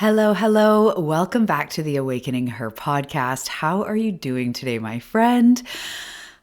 Hello, hello. Welcome back to the Awakening Her podcast. How are you doing today, my friend?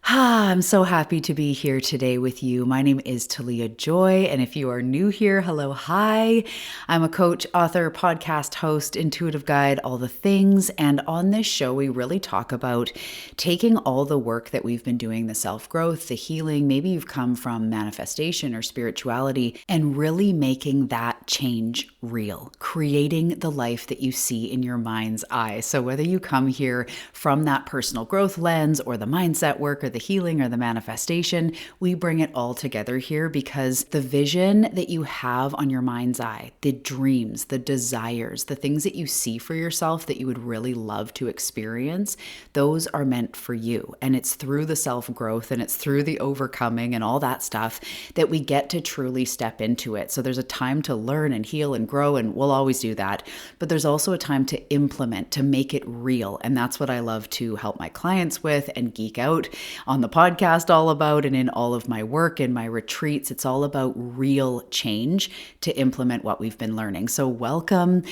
I'm so happy to be here today with you. My name is Talia Joy, and if you are new here, hello, hi. I'm a coach, author, podcast host, intuitive guide, all the things. And on this show, we really talk about taking all the work that we've been doing, the self-growth, the healing, maybe you've come from manifestation or spirituality, and really making that change real, creating the life that you see in your mind's eye. So whether you come here from that personal growth lens or the mindset work or the healing or the manifestation, we bring it all together here because the vision that you have on your mind's eye, the dreams, the desires, the things that you see for yourself that you would really love to experience, those are meant for you. And it's through the self-growth and it's through the overcoming and all that stuff that we get to truly step into it. So there's a time to learn and heal and grow, and we'll always do that. But there's also a time to implement, to make it real. And that's what I love to help my clients with and geek out on the podcast all about, and in all of my work and my retreats. It's all about real change to implement what we've been learning. So welcome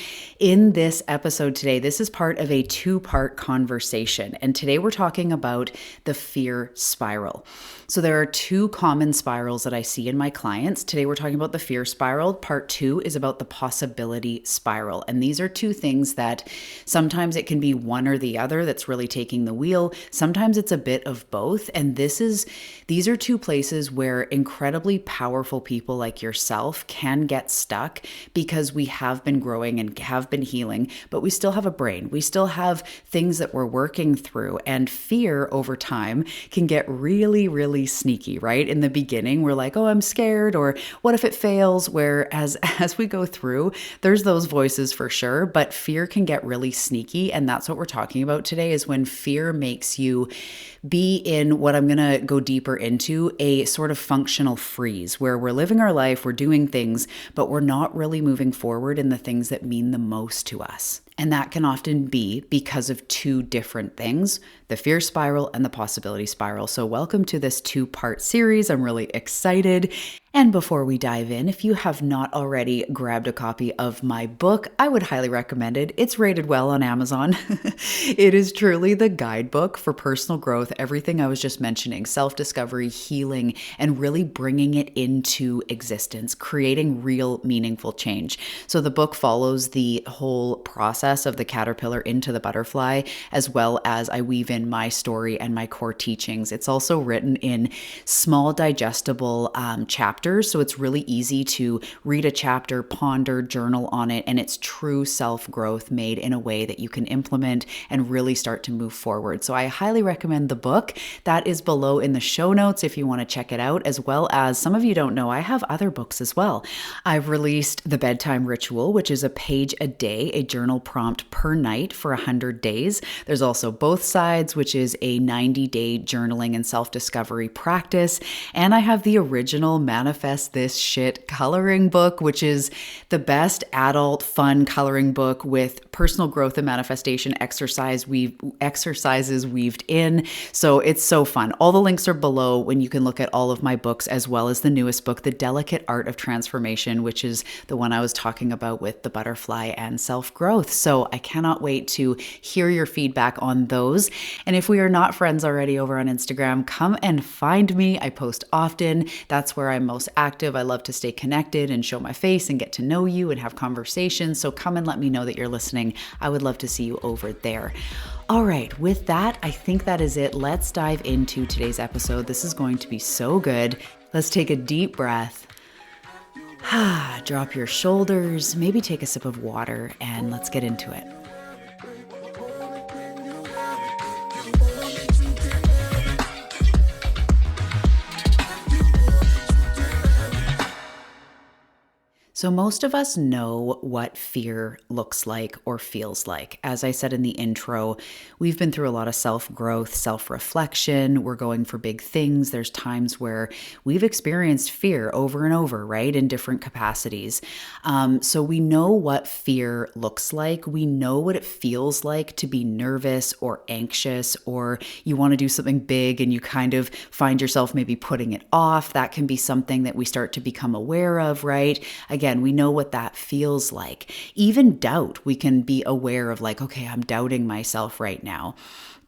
in this episode today. This is part of a two-part conversation. And today we're talking about the fear spiral. So there are two common spirals that I see in my clients. Today we're talking about the fear spiral. Part two is about the possibility spiral. And these are two things that sometimes it can be one or the other that's really taking the wheel. Sometimes it's a bit of both. And these are two places where incredibly powerful people like yourself can get stuck because we have been growing and have been healing, but we still have a brain. We still have things that we're working through, and fear over time can get really, really sneaky, right? In the beginning, we're like, oh, I'm scared, or what if it fails? Whereas as we go through, there's those voices for sure, but fear can get really sneaky. And that's what we're talking about today, is when fear makes you be in what I'm going to go deeper into, a sort of functional freeze, where we're living our life, we're doing things, but we're not really moving forward in the things that mean the most to us. And that can often be because of two different things, the fear spiral and the possibility spiral. So welcome to this two-part series. I'm really excited. And before we dive in, if you have not already grabbed a copy of my book, I would highly recommend it. It's rated well on Amazon. It is truly the guidebook for personal growth, everything I was just mentioning, self-discovery, healing, and really bringing it into existence, creating real meaningful change. So the book follows the whole process of the caterpillar into the butterfly, as well as I weave in my story and my core teachings. It's also written in small, digestible chapters. So it's really easy to read a chapter, ponder, journal on it, and it's true self-growth made in a way that you can implement and really start to move forward. So I highly recommend the book. That is below in the show notes if you want to check it out, as well as, some of you don't know, I have other books as well. I've released The Bedtime Ritual, which is a page a day, a journal prompt per night for 100 days. There's also Both Sides, which is a 90-day journaling and self-discovery practice. And I have the original Manifest This Shit coloring book, which is the best adult fun coloring book with personal growth and manifestation exercises weaved in. So it's so fun. All the links are below when you can look at all of my books, as well as the newest book, The Delicate Art of Transformation, which is the one I was talking about with the butterfly and self-growth. So I cannot wait to hear your feedback on those. And if we are not friends already over on Instagram, come and find me. I post often. That's where I'm most active. I love to stay connected and show my face and get to know you and have conversations. So come and let me know that you're listening. I would love to see you over there. All right, with that, I think that is it. Let's dive into today's episode. This is going to be so good. Let's take a deep breath. Drop your shoulders, maybe take a sip of water, and let's get into it. So most of us know what fear looks like or feels like. As I said in the intro, we've been through a lot of self-growth, self-reflection. We're going for big things. There's times where we've experienced fear over and over, right? In different capacities. So we know what fear looks like. We know what it feels like to be nervous or anxious, or you want to do something big and you kind of find yourself maybe putting it off. That can be something that we start to become aware of, right? Again, again, we know what that feels like. Even doubt, we can be aware of like, okay, I'm doubting myself right now.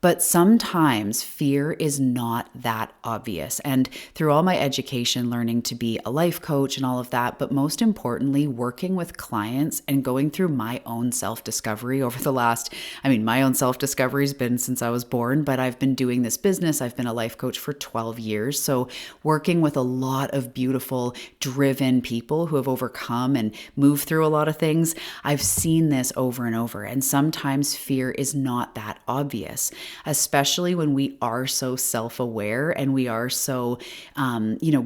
But sometimes fear is not that obvious. And through all my education, learning to be a life coach and all of that, but most importantly, working with clients and going through my own self-discovery over the last, my own self-discovery has been since I was born, but I've been doing this business. I've been a life coach for 12 years. So working with a lot of beautiful, driven people who have overcome and moved through a lot of things, I've seen this over and over. And sometimes fear is not that obvious, especially when we are so self-aware and we are so,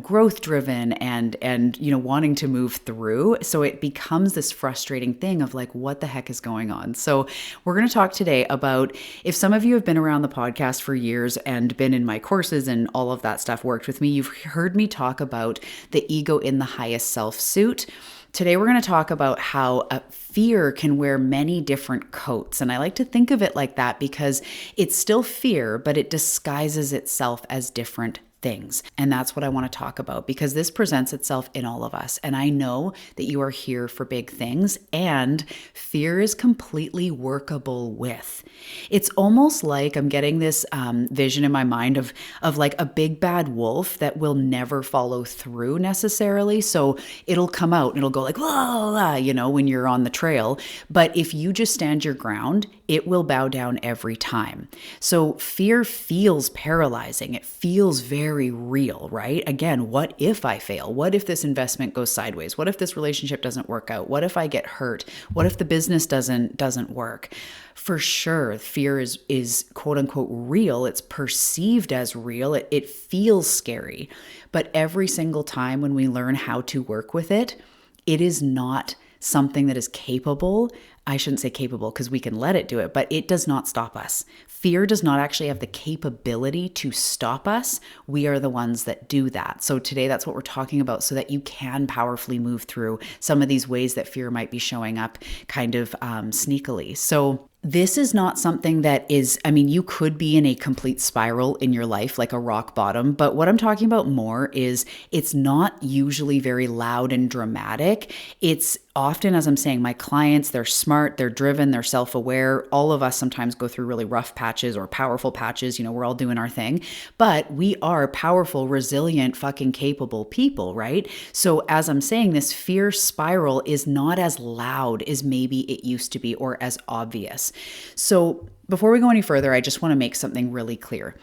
growth driven and wanting to move through. So it becomes this frustrating thing of like, what the heck is going on? So we're going to talk today about, if some of you have been around the podcast for years and been in my courses and all of that stuff, worked with me, you've heard me talk about the ego in the highest self suit. Today, we're going to talk about how fear can wear many different coats. And I like to think of it like that because it's still fear, but it disguises itself as different things. And that's what I want to talk about because this presents itself in all of us. And I know that you are here for big things, and fear is completely workable with. It's almost like I'm getting this vision in my mind of like a big bad wolf that will never follow through necessarily. So it'll come out and it'll go like, whoa, when you're on the trail. But if you just stand your ground, it will bow down every time. So fear feels paralyzing. It feels very real, right? Again, what if I fail? What if this investment goes sideways? What if this relationship doesn't work out? What if I get hurt? What if the business doesn't work? For sure, fear is quote unquote real. It's perceived as real. It feels scary. But every single time when we learn how to work with it, it is not something that is capable. I shouldn't say capable because we can let it do it, but it does not stop us. Fear does not actually have the capability to stop us. We are the ones that do that. So today, that's what we're talking about so that you can powerfully move through some of these ways that fear might be showing up kind of sneakily. So this is not something that is, you could be in a complete spiral in your life, like a rock bottom, but what I'm talking about more is it's not usually very loud and dramatic. It's often, as I'm saying, my clients, they're smart, they're driven, they're self-aware. All of us sometimes go through really rough patches or powerful patches. We're all doing our thing, but we are powerful, resilient, fucking capable people, right? So as I'm saying, this fear spiral is not as loud as maybe it used to be or as obvious. So before we go any further, I just want to make something really clear.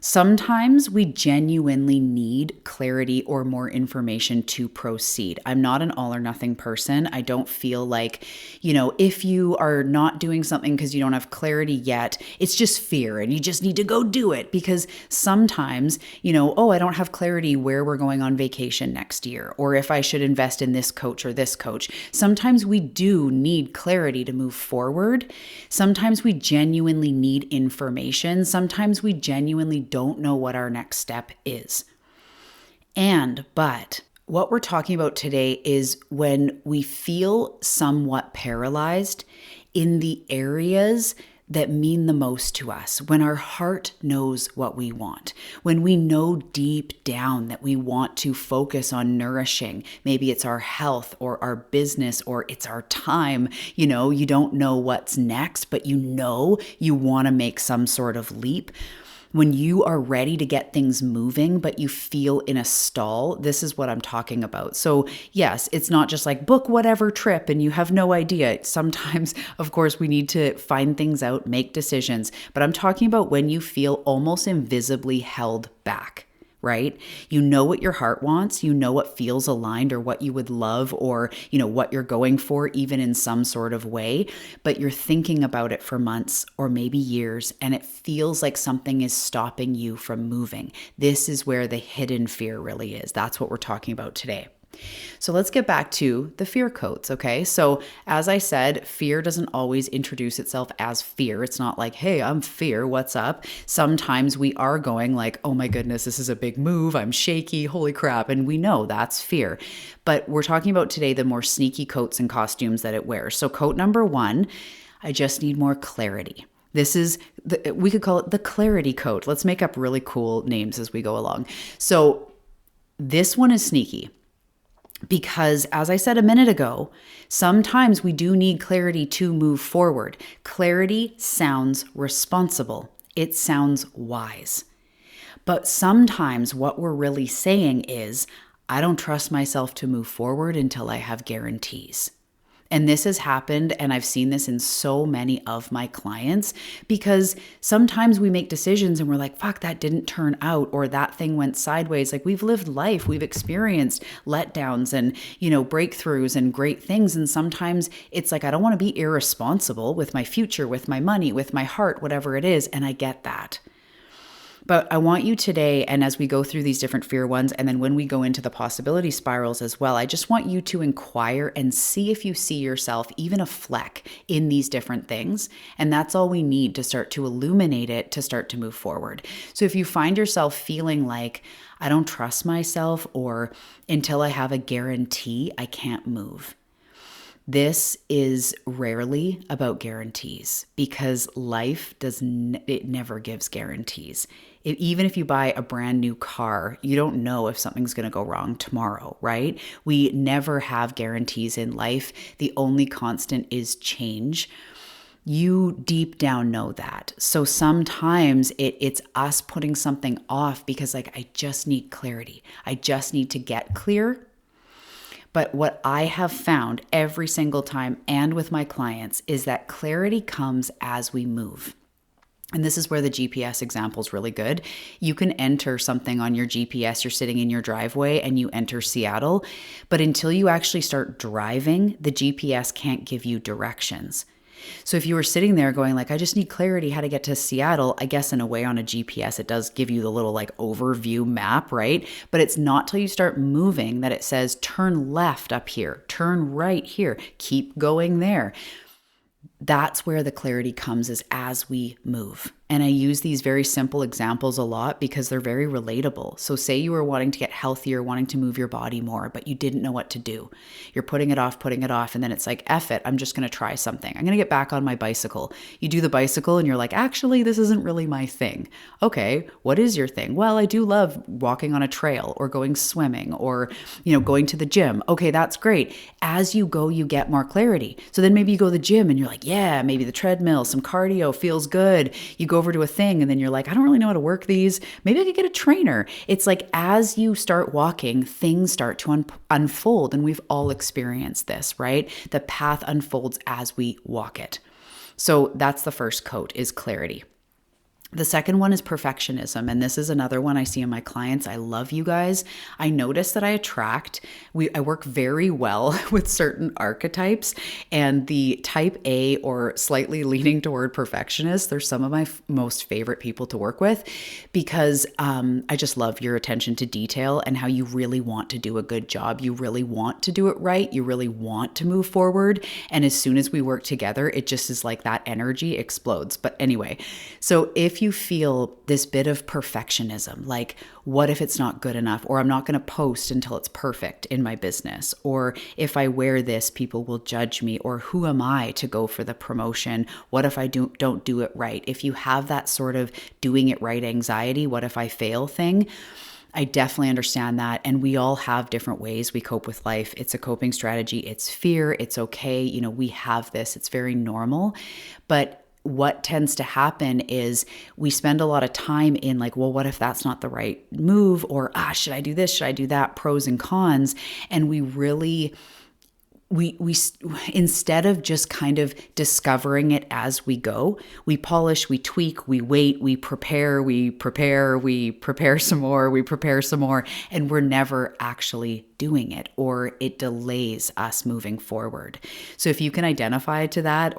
Sometimes we genuinely need clarity or more information to proceed. I'm not an all or nothing person. I don't feel like, if you are not doing something because you don't have clarity yet, it's just fear and you just need to go do it. Because sometimes, I don't have clarity where we're going on vacation next year, or if I should invest in this coach or this coach. Sometimes we do need clarity to move forward. Sometimes we genuinely need information. Sometimes we genuinely don't know what our next step is. But what we're talking about today is when we feel somewhat paralyzed in the areas that mean the most to us, when our heart knows what we want, when we know deep down that we want to focus on nourishing, maybe it's our health or our business or it's our time, you don't know what's next, but you want to make some sort of leap. When you are ready to get things moving, but you feel in a stall, this is what I'm talking about. So yes, it's not just like book whatever trip and you have no idea. Sometimes, of course, we need to find things out, make decisions, but I'm talking about when you feel almost invisibly held back. Right? You know what your heart wants, you know what feels aligned or what you would love or, what you're going for even in some sort of way, but you're thinking about it for months or maybe years and it feels like something is stopping you from moving. This is where the hidden fear really is. That's what we're talking about today. So let's get back to the fear coats, okay? So as I said, fear doesn't always introduce itself as fear. It's not like, hey, I'm fear, what's up? Sometimes we are going like, oh my goodness, this is a big move, I'm shaky, holy crap, and we know that's fear. But we're talking about today the more sneaky coats and costumes that it wears. So coat number 1, I just need more clarity. This is, we could call it the clarity coat. Let's make up really cool names as we go along. So this one is sneaky. Because, as I said a minute ago, sometimes we do need clarity to move forward. Clarity sounds responsible, it sounds wise. But sometimes what we're really saying is, I don't trust myself to move forward until I have guarantees. And this has happened, and I've seen this in so many of my clients, because sometimes we make decisions and we're like, fuck, that didn't turn out, or that thing went sideways. Like, we've lived life, we've experienced letdowns and, breakthroughs and great things. And sometimes it's like, I don't want to be irresponsible with my future, with my money, with my heart, whatever it is. And I get that. But I want you today, and as we go through these different fear ones, and then when we go into the possibility spirals as well, I just want you to inquire and see if you see yourself, even a fleck, in these different things. And that's all we need to start to illuminate it, to start to move forward. So if you find yourself feeling like, I don't trust myself, or until I have a guarantee, I can't move. This is rarely about guarantees, because life it never gives guarantees. Even if you buy a brand new car, you don't know if something's going to go wrong tomorrow, right? We never have guarantees in life. The only constant is change. You deep down know that. So sometimes it's us putting something off because, like, I just need clarity. I just need to get clear. But what I have found every single time and with my clients is that clarity comes as we move. And this is where the GPS example is really good. You can enter something on your GPS. You're sitting in your driveway and you enter Seattle. But until you actually start driving, the GPS can't give you directions. So if you were sitting there going like, I just need clarity how to get to Seattle, I guess in a way on a GPS, it does give you the little like overview map, right? But it's not till you start moving that it says, turn left up here, turn right here, keep going there. That's where the clarity comes, is as we move. And I use these very simple examples a lot because they're very relatable. So say you were wanting to get healthier, wanting to move your body more, but you didn't know what to do. You're putting it off. And then it's like, F it, I'm just going to try something. I'm going to get back on my bicycle. You do the bicycle and you're like, actually, this isn't really my thing. Okay, what is your thing? Well, I do love walking on a trail or going swimming or, going to the gym. Okay, that's great. As you go, you get more clarity. So then maybe you go to the gym and you're like, yeah, maybe the treadmill, some cardio feels good. You go over to a thing and then you're like, I don't really know how to work these. Maybe I could get a trainer. It's like, as you start walking, things start to unfold. And we've all experienced this, right? The path unfolds as we walk it. So that's the first coat, is clarity. The second one is perfectionism. And this is another one I see in my clients. I love you guys. I notice that I work very well with certain archetypes, and the type A, or slightly leaning toward perfectionist, they're some of my most favorite people to work with, because I just love your attention to detail and how you really want to do a good job. You really want to do it right. You really want to move forward. And as soon as we work together, it just is like that energy explodes. But anyway, so if you feel this bit of perfectionism, like, what if it's not good enough? Or I'm not going to post until it's perfect in my business. Or if I wear this, people will judge me. Or who am I to go for the promotion? What if I don't do it right? If you have that sort of doing it right anxiety, what if I fail thing? I definitely understand that. And we all have different ways we cope with life. It's a coping strategy. It's fear. It's okay. We have this. It's very normal. But what tends to happen is we spend a lot of time in like, well, what if that's not the right move? Or, should I do this? Should I do that? Pros and cons. And we really, we instead of just kind of discovering it as we go, we polish, we tweak, we wait, we prepare some more, and we're never actually doing it, or it delays us moving forward. So if you can identify with that,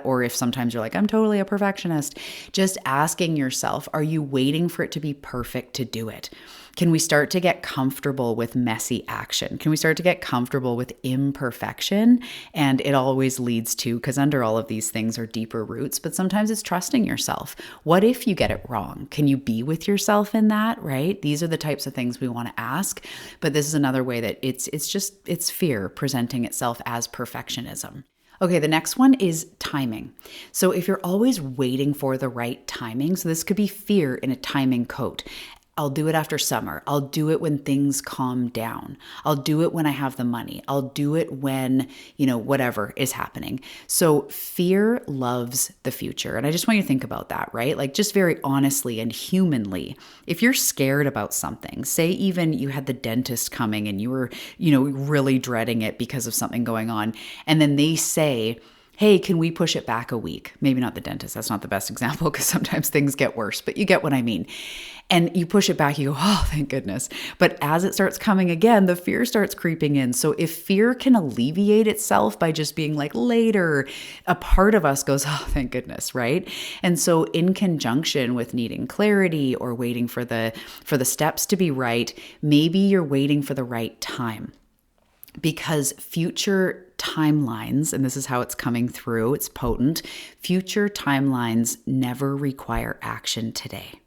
or if sometimes you're like, I'm totally a perfectionist, just asking yourself, are you waiting for it to be perfect to do it? Can we start to get comfortable with messy action? Can we start to get comfortable with imperfection? And it always leads to, because under all of these things are deeper roots, but sometimes it's trusting yourself. What if you get it wrong? Can you be with yourself in that, right? These are the types of things we want to ask. But this is another way that it's fear presenting itself as perfectionism. Okay, the next one is timing. So if you're always waiting for the right timing, so this could be fear in a timing coat. I'll do it after summer. I'll do it when things calm down. I'll do it when I have the money. I'll do it when, whatever is happening. So fear loves the future. And I just want you to think about that, right? Like just very honestly and humanly, if you're scared about something, say even you had the dentist coming and you were, really dreading it because of something going on, and then they say, hey, can we push it back a week? Maybe not the dentist. That's not the best example because sometimes things get worse, but you get what I mean. And you push it back, you go, oh, thank goodness. But as it starts coming again, the fear starts creeping in. So if fear can alleviate itself by just being like later, a part of us goes, oh, thank goodness, right? And so in conjunction with needing clarity or waiting for the steps to be right, maybe you're waiting for the right time. Because future timelines, and this is how it's coming through, it's potent, future timelines never require action today.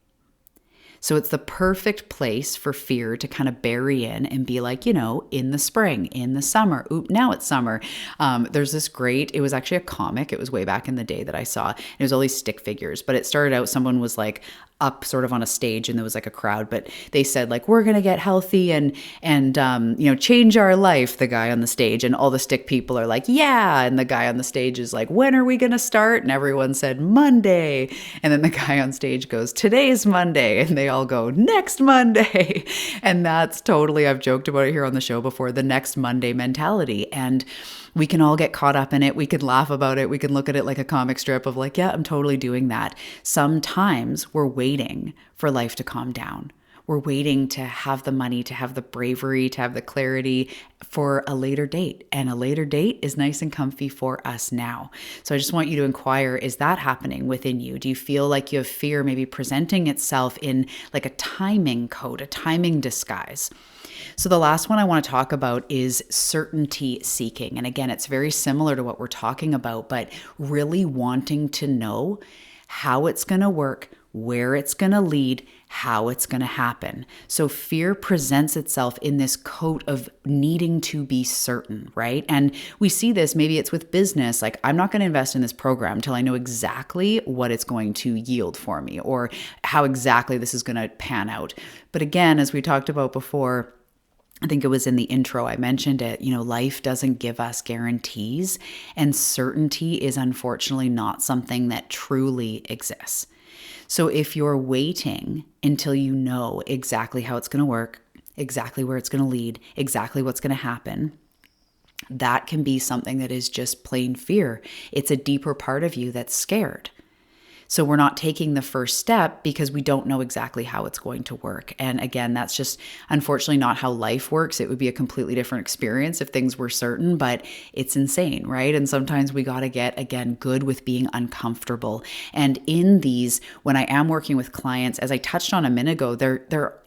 So it's the perfect place for fear to kind of bury in and be like, in the spring, in the summer. Oop, now it's summer. There's this it was actually a comic. It was way back in the day that I saw. It was all these stick figures, but it started out, someone was like up sort of on a stage and there was like a crowd, but they said like, we're going to get healthy and change our life, the guy on the stage, and all the stick people are like, yeah. And the guy on the stage is like, when are we going to start? And everyone said Monday. And then the guy on stage goes, today's Monday. And they all go, next Monday. And that's totally, I've joked about it here on the show before, the next Monday mentality. And we can all get caught up in it. We can laugh about it. We can look at it like a comic strip of like, yeah, I'm totally doing that. Sometimes we're waiting for life to calm down. We're waiting to have the money, to have the bravery, to have the clarity for a later date. And a later date is nice and comfy for us now. So I just want you to inquire, is that happening within you? Do you feel like you have fear maybe presenting itself in like a timing code, a timing disguise? So the last one I want to talk about is certainty seeking. And again, it's very similar to what we're talking about, but really wanting to know how it's going to work, where it's going to lead, how it's going to happen. So fear presents itself in this coat of needing to be certain, right? And we see this, maybe it's with business, like I'm not going to invest in this program until I know exactly what it's going to yield for me or how exactly this is going to pan out. But again, as we talked about before, I think it was in the intro, I mentioned it, life doesn't give us guarantees, and certainty is unfortunately not something that truly exists. So if you're waiting until you know exactly how it's going to work, exactly where it's going to lead, exactly what's going to happen, that can be something that is just plain fear. It's a deeper part of you that's scared. So we're not taking the first step because we don't know exactly how it's going to work. And again, that's just unfortunately not how life works. It would be a completely different experience if things were certain, but it's insane, right? And sometimes we got to get, again, good with being uncomfortable. And in these, when I am working with clients, as I touched on a minute ago, there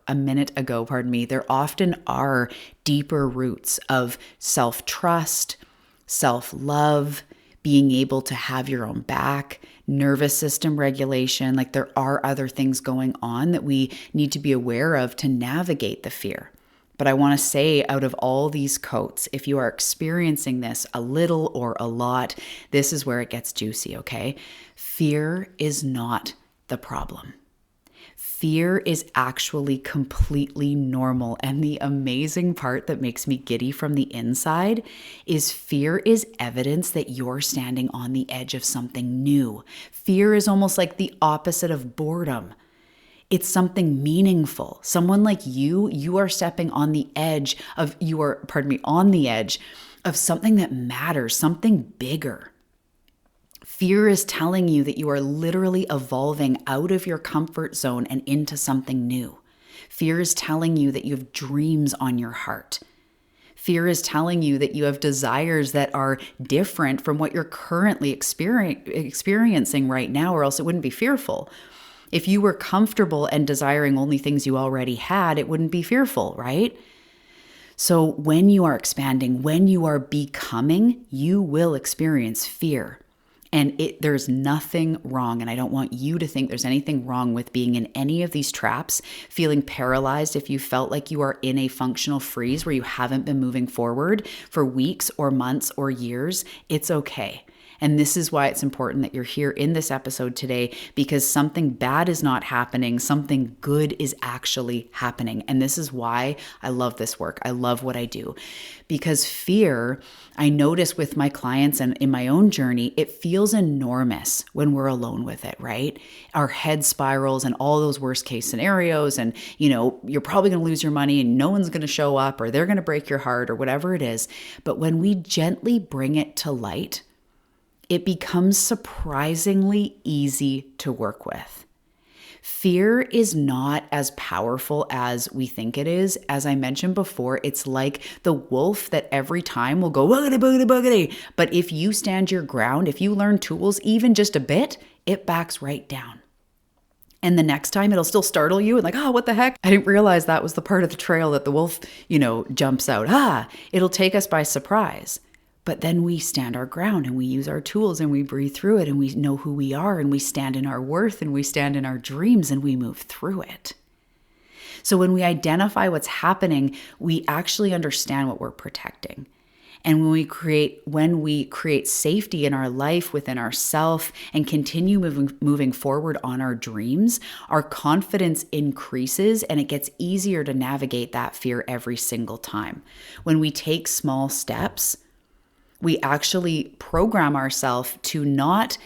often are deeper roots of self-trust, self-love, being able to have your own back, nervous system regulation. Like there are other things going on that we need to be aware of to navigate the fear. But I want to say, out of all these coats, if you are experiencing this a little or a lot, this is where it gets juicy, okay? Fear is not the problem. Fear is actually completely normal. And the amazing part that makes me giddy from the inside is fear is evidence that you're standing on the edge of something new. Fear is almost like the opposite of boredom. It's something meaningful. Someone like you are stepping on the edge of, on the edge of something that matters, something bigger. Fear is telling you that you are literally evolving out of your comfort zone and into something new. Fear is telling you that you have dreams on your heart. Fear is telling you that you have desires that are different from what you're currently experiencing right now, or else it wouldn't be fearful. If you were comfortable and desiring only things you already had, it wouldn't be fearful, right? So when you are expanding, when you are becoming, you will experience fear. And there's nothing wrong, and I don't want you to think there's anything wrong with being in any of these traps, feeling paralyzed if you felt like you are in a functional freeze where you haven't been moving forward for weeks or months or years. It's okay. And this is why it's important that you're here in this episode today, because something bad is not happening. Something good is actually happening. And this is why I love this work. I love what I do, because fear, I notice with my clients and in my own journey, it feels enormous when we're alone with it, right? Our head spirals and all those worst case scenarios. And, you're probably going to lose your money and no one's going to show up, or they're going to break your heart, or whatever it is. But when we gently bring it to light, it becomes surprisingly easy to work with. Fear is not as powerful as we think it is. As I mentioned before, it's like the wolf that every time will go, boogity, boogity, boogity. But if you stand your ground, if you learn tools, even just a bit, it backs right down. And the next time it'll still startle you and like, oh, what the heck? I didn't realize that was the part of the trail that the wolf, jumps out. It'll take us by surprise. But then we stand our ground and we use our tools and we breathe through it and we know who we are and we stand in our worth and we stand in our dreams and we move through it. So when we identify what's happening, we actually understand what we're protecting. And when we create safety in our life, within ourself, and continue moving forward on our dreams, our confidence increases and it gets easier to navigate that fear every single time. When we take small steps, we actually program ourselves to not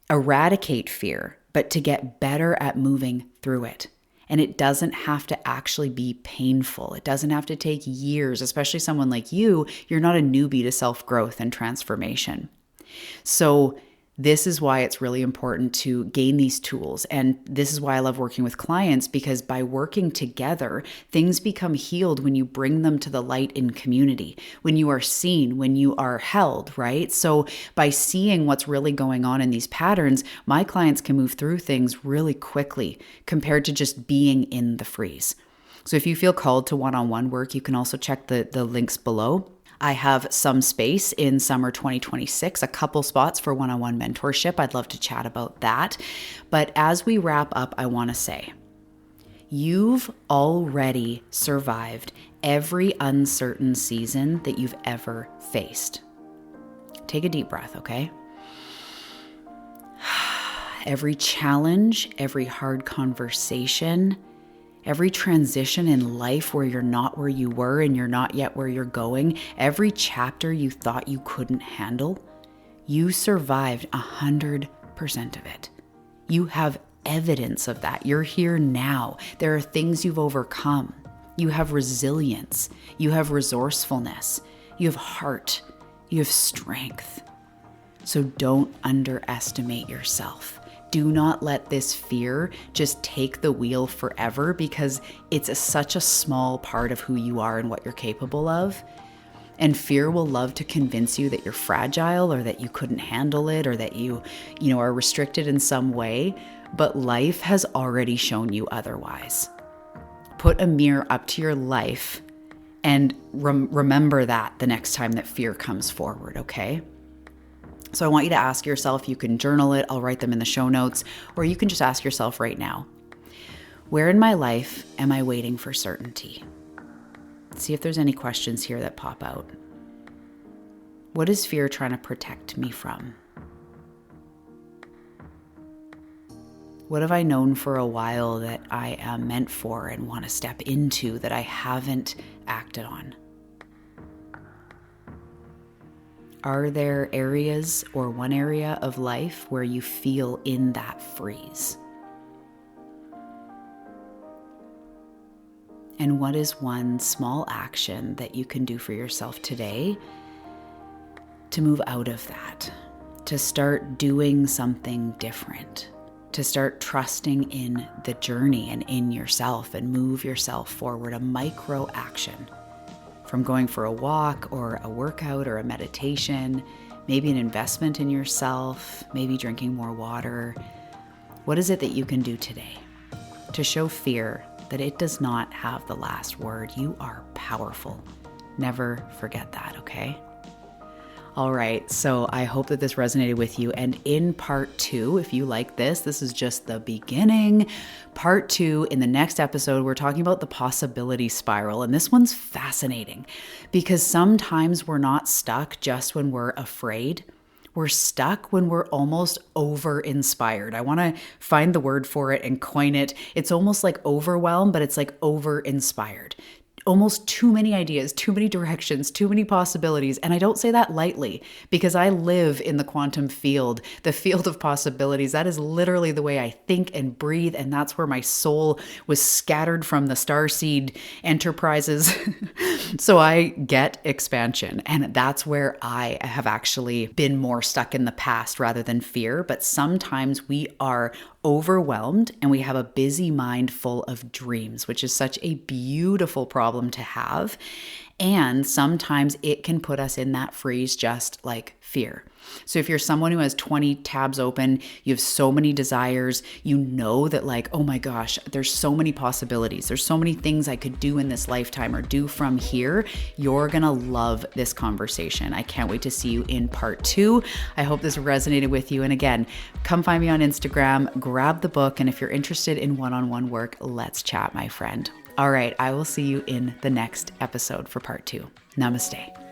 eradicate fear, but to get better at moving through it. And it doesn't have to actually be painful. It doesn't have to take years, especially someone like you. You're not a newbie to self-growth and transformation. So this is why it's really important to gain these tools. And this is why I love working with clients, because by working together, things become healed when you bring them to the light in community, when you are seen, when you are held, right? So by seeing what's really going on in these patterns, my clients can move through things really quickly compared to just being in the freeze. So if you feel called to one-on-one work, you can also check the links below. I have some space in summer 2026, a couple spots for one-on-one mentorship. I'd love to chat about that. But as we wrap up, I want to say, you've already survived every uncertain season that you've ever faced. Take a deep breath, okay? Every challenge, every hard conversation, every transition in life where you're not where you were and you're not yet where you're going, every chapter you thought you couldn't handle, you survived 100% of it. You have evidence of that. You're here now. There are things you've overcome. You have resilience. You have resourcefulness. You have heart. You have strength. So don't underestimate yourself. Do not let this fear just take the wheel forever, because it's such a small part of who you are and what you're capable of. And fear will love to convince you that you're fragile or that you couldn't handle it or that you are restricted in some way. But life has already shown you otherwise. Put a mirror up to your life and remember that the next time that fear comes forward, okay? So I want you to ask yourself, you can journal it, I'll write them in the show notes, or you can just ask yourself right now, where in my life am I waiting for certainty? See if there's any questions here that pop out. What is fear trying to protect me from? What have I known for a while that I am meant for and want to step into that I haven't acted on? Are there areas or one area of life where you feel in that freeze? And what is one small action that you can do for yourself today to move out of that, to start doing something different, to start trusting in the journey and in yourself and move yourself forward, a micro action? From going for a walk or a workout or a meditation, maybe an investment in yourself, maybe drinking more water. What is it that you can do today to show fear that it does not have the last word? You are powerful. Never forget that, okay? All right, so I hope that this resonated with you. And in part 2, if you like this, this is just the beginning. Part 2, in the next episode, we're talking about the possibility spiral. And this one's fascinating because sometimes we're not stuck just when we're afraid. we're stuck when we're almost over-inspired. I want to find the word for it and coin it. It's almost like overwhelmed, but it's like over-inspired. Almost too many ideas, too many directions, too many possibilities. And I don't say that lightly because I live in the quantum field, the field of possibilities. That is literally the way I think and breathe. And that's where my soul was scattered from the starseed enterprises. So I get expansion. And that's where I have actually been more stuck in the past rather than fear. But sometimes we are overwhelmed and we have a busy mind full of dreams, which is such a beautiful problem to have. And sometimes it can put us in that freeze, just like fear. So if you're someone who has 20 tabs open, you have so many desires, you know that like, oh my gosh, there's so many possibilities. There's so many things I could do in this lifetime or do from here. You're going to love this conversation. I can't wait to see you in part 2. I hope this resonated with you. And again, come find me on Instagram, grab the book. And if you're interested in one-on-one work, let's chat, my friend. All right, I will see you in the next episode for part 2. Namaste.